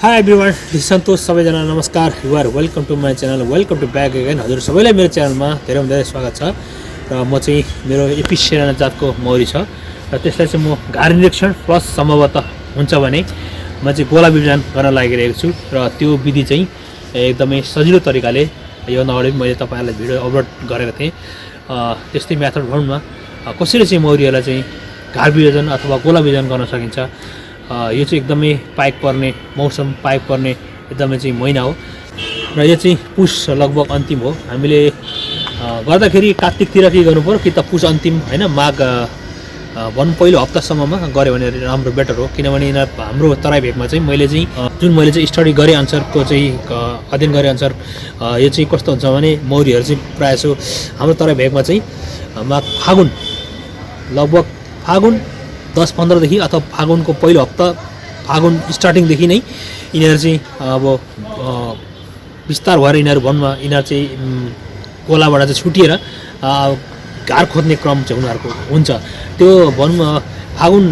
Hi everyone, this is Santosh. सबैजना नमस्कार. You are welcome to my channel. Welcome to back again. हजुर सबैलाई मेरो च्यानलमा धेरै स्वागत छ. र म चाहिँ मेरो Cerana जातको मौरी छ र त्यसलाई चाहिँ म घार निरीक्षण प्लस सम्भवतः हुन्छ भने म चाहिँ गोला विभाजन गर्न लागिरहेको छु र त्यो विधि चाहिँ एकदमै सजिलो तरिकाले यो अगाडि मैले तपाईहरुलाई भिडियो अपलोड गरेको थिएँ. त्यस्तै मेथड भनौं न कसरी चाहिँ मौरीहरुलाई चाहिँ घार विभाजन अथवा गोला विभाजन गर्न सकिन्छ. यो चाहिँ एकदमै पाइक पर्ने मौसम पाइक पर्ने एकदमै चाहिँ महिना हो र यो चाहिँ पुष लगभग अन्तिम हो. हामीले गर्दाखेरि कार्तिकतिर के गर्नु पर्यो कि त पुष अन्तिम हैन माघ भन पहिलो हप्तासम्ममा गर्यो भने राम्रो बेटर हो. किनभने हाम्रो तराई भेगमा चाहिँ मैले चाहिँ स्टडी गरे अनुसारको चाहिँ अध्ययन गरे अनुसार यो चाहिँ कस्तो हुन्छ भने मौरीहरु चाहिँ प्राय सो हाम्रो तराई भेगमा चाहिँ फागुन लगभग फागुन 10-15 देखि अथवा फागुनको पहिलो हप्ता फागुन स्टार्टिङ देखि नै यिनीहरु चाहिँ अब विस्तार भएर यिनीहरु भन्न यिनीहरु चाहिँ गोलाबाट चाहिँ छुटिएर घार खोज्ने क्रम चाहिँ उनीहरुको हुन्छ. त्यो भन्न फागुन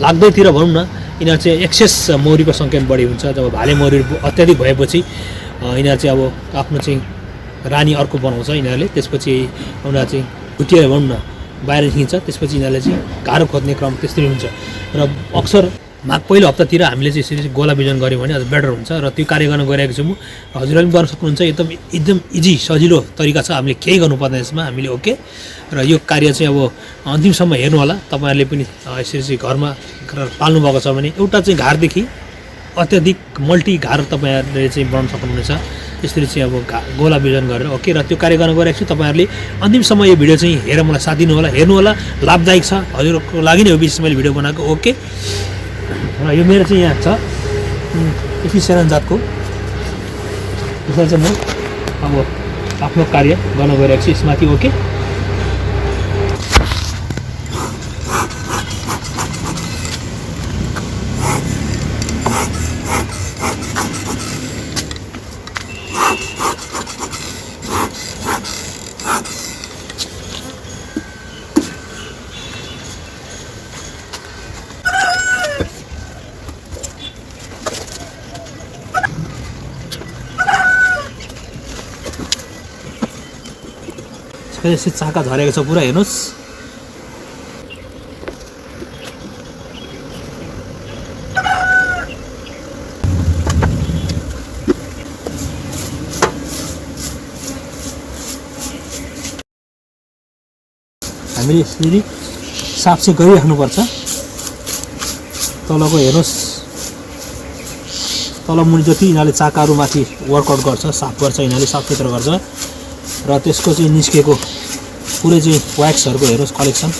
लाग्दैतिर भनौं न यिनीहरु चाहिँ एक्सेस मौरीको संख्या बढी हुन्छ. जब भाले मौरी अत्याधिक भएपछि यिनीहरु चाहिँ अब आफ्नो चाहिँ रानी अर्को बनाउँछ यिनीहरुले. त्यसपछि उनीहरु चाहिँ छुटिएर भनौं न बाहिर निस्किन्छ. त्यसपछि यिनीहरुले चाहिँ घार खोज्ने क्रम त्यसरी हुन्छ र अक्सर माघ पहिलो हप्तातिर हामीले चाहिँ यसरी गोला विभाजन गर्यौं भने अझ बेटर हुन्छ र त्यो कार्य गर्न गइरहेको छु म. हजुरले पनि गर्न सक्नुहुन्छ. एकदम इजी सजिलो तरिका छ. हामीले केही गर्नु पर्दैन यसमा. हामीले ओके र यो कार्य चाहिँ अब अन्तिमसम्म हेर्नु होला. तपाईहरुले पनि यसरी चाहिँ घरमा पाल्नु भएको छ भने एउटा चाहिँ घारदेखि अत्याधिक मल्टी घार तपाईहरुले चाहिँ बनाउन सक्नुहुनेछ. यसरी चाहिँ अब गोला विभाजन गरेर ओके र त्यो कार्य गर्न गइरहेको छु. तपाईहरुले अन्तिमसम्म यो भिडियो चाहिँ हेरेर मलाई साथ दिनु होला. हेर्नु होला, लाभदायक छ हजुरको लागि नै हो विशेष मैले भिडियो बनाएको. ओके र यो मेरो चाहिँ यहाँ छ Cerana जातको. यसलाई चाहिँ म अब आफ्नो कार्य गर्न गइरहेको छु यसमाथि. ओके यसरी चाका झरेको छ पुरा. हेर्नुस् हामीले यसरी साफ चाहिँ गरिराख्नुपर्छ. तलको हेर्नुस् तल मुनि जति यिनीहरूले चाकाहरू माथि वर्कआउट गर्छ साफ गर्छ यिनीहरूले साफ सुथरा गर्छ र त्यसको चाहिँ निस्केको पुरै चाहिँ व्याक्सहरुको हेर्नुस् कलेक्सन.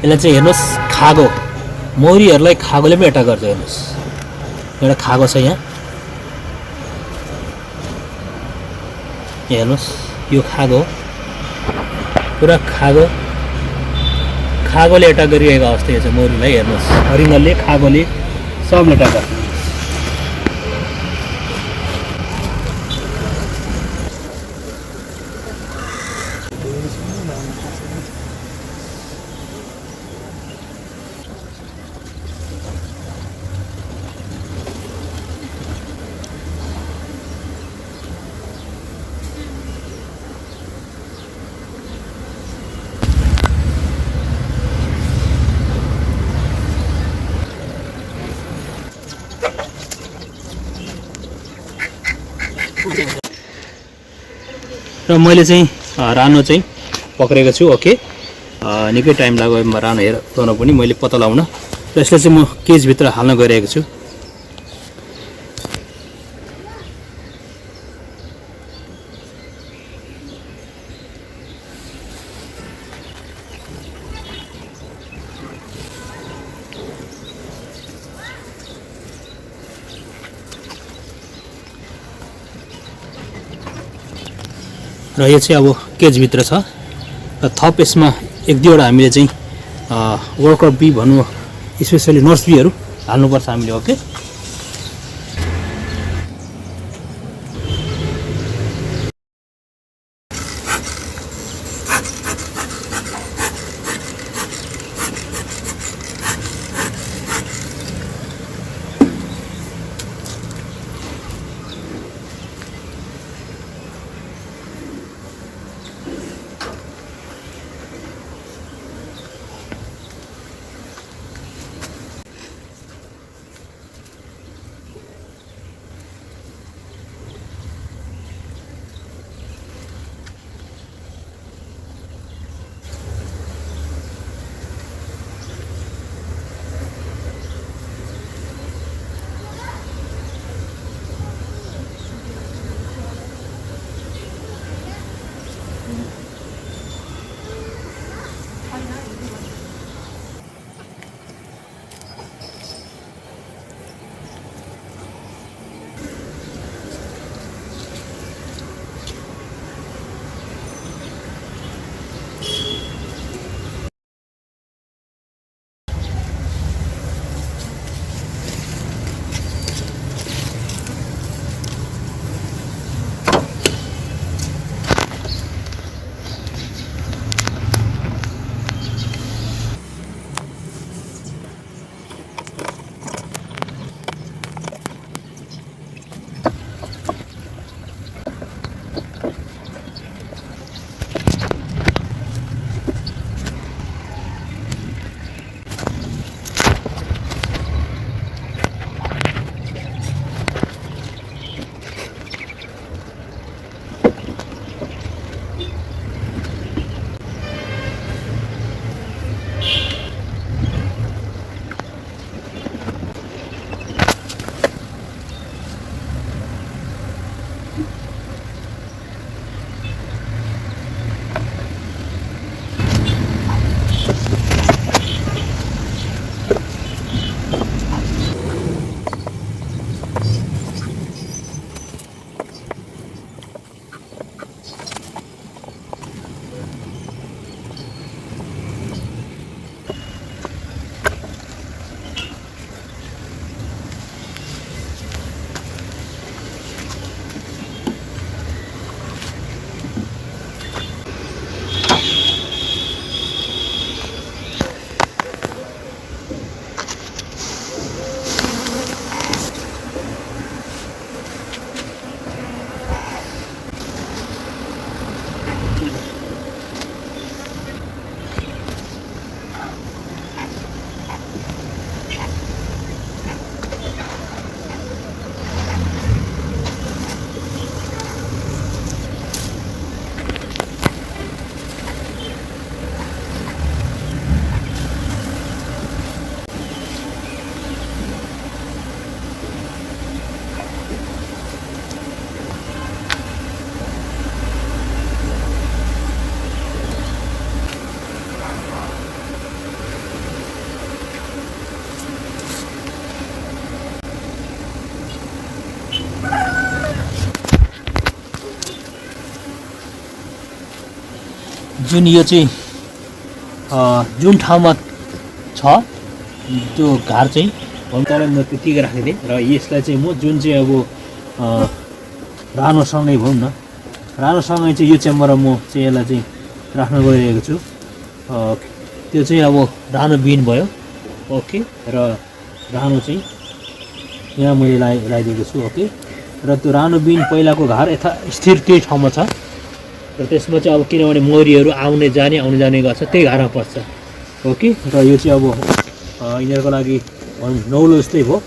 यसलाई चाहिँ हेर्नुस् खागो मौरीहरुलाई खागोले पनि अट्याक गर्छ. हेर्नुस् एउटा खागो छ यहाँ. हेर्नुस् यो खागो पुरा खागो खागोले एट्याक गरिरहेको अवस्था छ मौरीलाई हेर्नुहोस् हरिङ्गलले खागोले सबले एट्याक गर्छ र मैले चाहिँ रानो चाहिँ पक्रेको छु ओके निकै टाइम लाग्यो रानो हेर्न पनि मैले पत्ता लगाउन र यसलाई चाहिँ म केजभित्र हाल्न गइरहेको छु र यो चाहिँ अब केजभित्र छ र थप यसमा एक दुईवटा हामीले चाहिँ वर्कर बी भनौँ स्पेसली नर्स बीहरू हाल्नुपर्छ हामीले ओके जुन यो चाहिँ जुन ठाउँमा छ त्यो घार चाहिँ तल म त्यतिकै राखिदिएँ र यसलाई चाहिँ म जुन चाहिँ अब रानोसँगै भनौँ न रानोसँगै चाहिँ यो च्याम्बरमा म चाहिँ यसलाई चाहिँ राख्न गइरहेको छु त्यो चाहिँ अब रानो बिन भयो ओके र रानो चाहिँ यहाँ मैले लगाइदिएको छु ओके र त्यो रानो बिन पहिलाको घार यथा स्थिर त्यही ठाउँमा छ र त्यसमा चाहिँ अब किनभने मौरीहरू आउने जाने गर्छ त्यही घारमा पर्छ ओके र यो चाहिँ अब यिनीहरूको लागि नौलो जस्तै भयो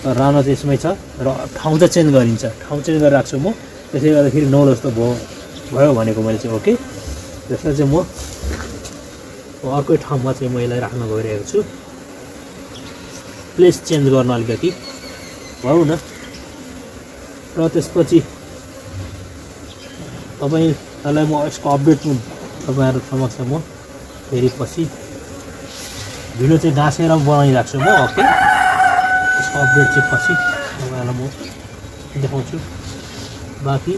र रानो चाहिँ यसमै छ र ठाउँ चाहिँ चेन्ज गरिन्छ ठाउँ चेन्ज गरेर राख्छु म त्यसले गर्दाखेरि नौलो जस्तो भयो भनेको मैले चाहिँ ओके त्यसलाई चाहिँ म अर्कै ठाउँमा चाहिँ म यसलाई राख्न गइरहेको छु प्लेस चेन्ज गर्न अलिकति भयो न र त्यसपछि तपाईँहरूलाई म यसको अपडेट तपाईँहरू समक्ष म फेरि पछि भिडियो चाहिँ गाँसेर बनाइराख्छु म ओके यसको अपडेट चाहिँ पछि तपाईँहरूलाई म देखाउँछु बाँकी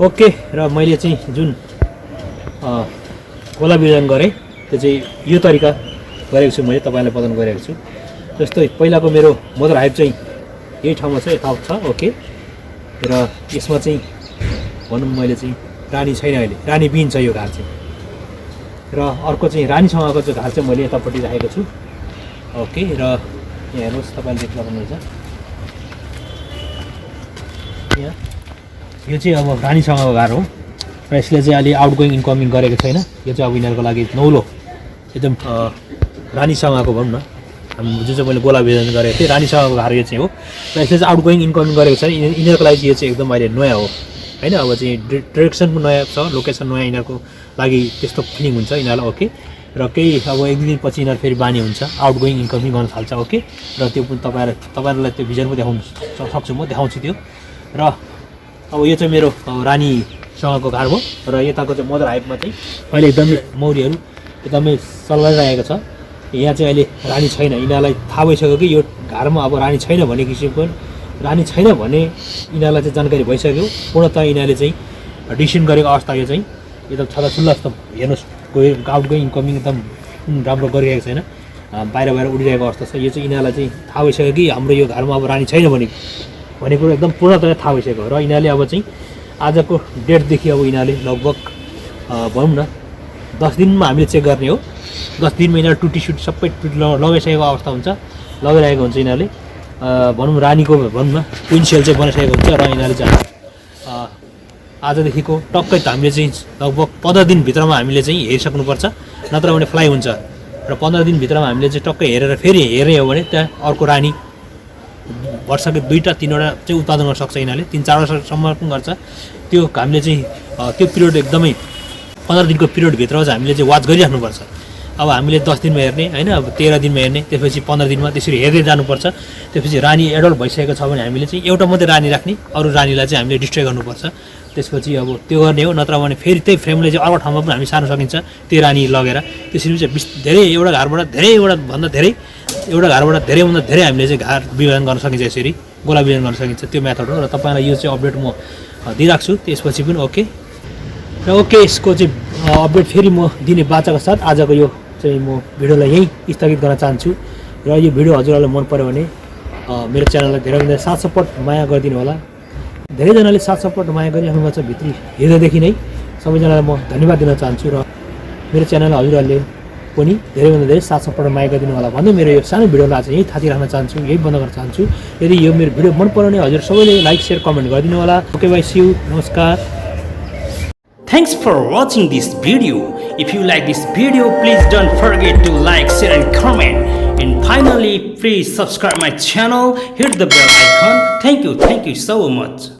ओके र मैले चाहिँ जुन गोला बिजन गरेँ त्यो चाहिँ यो तरिका गरेको छु मैले तपाईँलाई बताउन गइरहेको छु जस्तै पहिलाको मेरो मदर हाइभ चाहिँ यही ठाउँमा छ यताउता छ ओके र यसमा चाहिँ भनौँ मैले चाहिँ रानी छैन अहिले रानी बिन छ यो घार चाहिँ र अर्को चाहिँ रानीसँगको चाहिँ घार चाहिँ मैले यतापट्टि राखेको छु ओके र यहाँ हेर्नुहोस् तपाईँले देख्न सक्नुहुन्छ यहाँ यो चाहिँ अब रानीसँगको घार हो र यसले चाहिँ अलि आउटगोइङ इन्कमिङ गरेको छैन यो चाहिँ अब यिनीहरूको लागि नौलो एकदम रानीसँगको भनौँ न जुन चाहिँ मैले गोला विभाजन गरेको थिएँ रानीसँगको घार यो चाहिँ हो र यसले चाहिँ आउटगोइङ इन्कमिङ गरेको छैन यिनीहरूको लागि यो चाहिँ एकदम अहिले नयाँ हो होइन अब चाहिँ डिरेक्सन पनि नयाँ छ लोकेसन नयाँ यिनीहरूको लागि त्यस्तो फिलिङ हुन्छ यिनीहरूलाई ओके र केही अब एक दुई दिनपछि यिनीहरू फेरि बानी हुन्छ आउटगोइङ इन्कमिङ गर्न थाल्छ ओके र त्यो पनि तपाईँहरूलाई त्यो भिजन पनि देखाउनु सक्छु म देखाउँछु त्यो र अब यो चाहिँ मेरो रानीसँगको घार भयो र यताको चाहिँ मदर हाइभमा चाहिँ अहिले एकदमै मौरीहरू एकदमै सल्लाइरहेको छ यहाँ चाहिँ अहिले रानी छैन यिनीहरूलाई थाहा भइसक्यो कि यो घारमा अब रानी छैन भन्ने किसिमको रानी छैन भने यिनीहरूलाई चाहिँ जानकारी भइसक्यो पूर्णतः यिनीहरूले चाहिँ डिसिसन गरेको अवस्था यो चाहिँ एकदम छल्ला जस्तो हेर्नुहोस् आउटगोइङ इन्कमिङ एकदम राम्रो गरिरहेको छैन बाहिर उडिरहेको अवस्था छ यो चाहिँ यिनीहरूलाई चाहिँ थाहा भइसक्यो कि हाम्रो यो घरमा अब रानी छैन भन्ने कुरो एकदम पूर्णतया थाहा भइसक्यो र यिनीहरूले अब चाहिँ आजको डेटदेखि अब यिनीहरूले लगभग भनौँ न 10 दिनमा हामीले चेक गर्ने हो 10 दिनमा यिनीहरू टुटी सबै लगाइसकेको अवस्था हुन्छ लगाइरहेको हुन्छ यिनीहरूले भनौँ रानीको भनौँ न क्विन सेल चाहिँ बनाइसकेको हुन्छ र यिनीहरूले चाहिँ आजदेखिको टक्कै त हामीले चाहिँ लगभग 15 दिनभित्रमा हामीले चाहिँ हेरिसक्नुपर्छ नत्र भने फ्लाइ हुन्छ र 15 दिनभित्रमा हामीले चाहिँ टक्कै हेरेर फेरि हेर्ने हो भने त्यहाँ अर्को रानी वर्षको 2-3वटा चाहिँ उत्पादन गर्न सक्छ यिनीहरूले 3-4 वर्षसम्म पनि गर्छ त्यो हामीले चाहिँ त्यो पिरियड एकदमै 15 दिनको पिरियडभित्र चाहिँ हामीले चाहिँ वाच गरिराख्नुपर्छ अब हामीले 10 दिनमा हेर्ने होइन अब 13 दिनमा हेर्ने त्यसपछि 15 दिनमा त्यसरी हेर्दै जानुपर्छ त्यसपछि रानी एडल्ट भइसकेको छ भने हामीले चाहिँ एउटा मात्रै रानी राख्ने अरू रानीलाई चाहिँ हामीले डिस्ट्रोय गर्नुपर्छ त्यसपछि अब त्यो गर्ने हो नत्र भने फेरि त्यही फ्रेमले चाहिँ अर्को ठाउँमा पनि हामी सार्न सकिन्छ त्यो रानी लगेर त्यसरी चाहिँ धेरै एउटा घरबाट धेरैवटा धेरैभन्दा धेरै हामीले चाहिँ घार विभाजन गर्न सकिन्छ यसरी गोला विभाजन गर्न सकिन्छ त्यो मेथड हो र तपाईँलाई यो चाहिँ अपडेट म दिइराख्छु त्यसपछि पनि ओके र ओके यसको चाहिँ अपडेट फेरि म दिने बाचाको साथ आजको यो चाहिँ म भिडियोलाई यहीँ स्थगित गर्न चाहन्छु र यो भिडियो हजुरहरूलाई मन पर्यो भने मेरो च्यानललाई धेरैभन्दा साथ सपोर्ट माया गरिदिनु होला धेरैजनाले साथ सपोर्ट माया गरिराख्नु भएको छ भित्री हृदयदेखि नै सबैजनालाई म धन्यवाद दिन चाहन्छु र मेरो च्यानललाई हजुरहरूले पनि धेरैभन्दा धेरै साथ सपोर्ट माया गरिदिनु होला भन्दै मेरो यो सानो भिडियोलाई आज यही थाती राख्न चाहन्छु यही बन्द गर्न चाहन्छु यदि यो मेरो भिडियो मन पर्यो भने हजुर सबैले लाइक सेयर कमेन्ट गरिदिनु होला ओके बाई सी यू नमस्कार Thanks for watching this video. If you like this video, please don't forget to like, share and comment. And finally, please subscribe my channel, hit the bell icon. Thank you so much.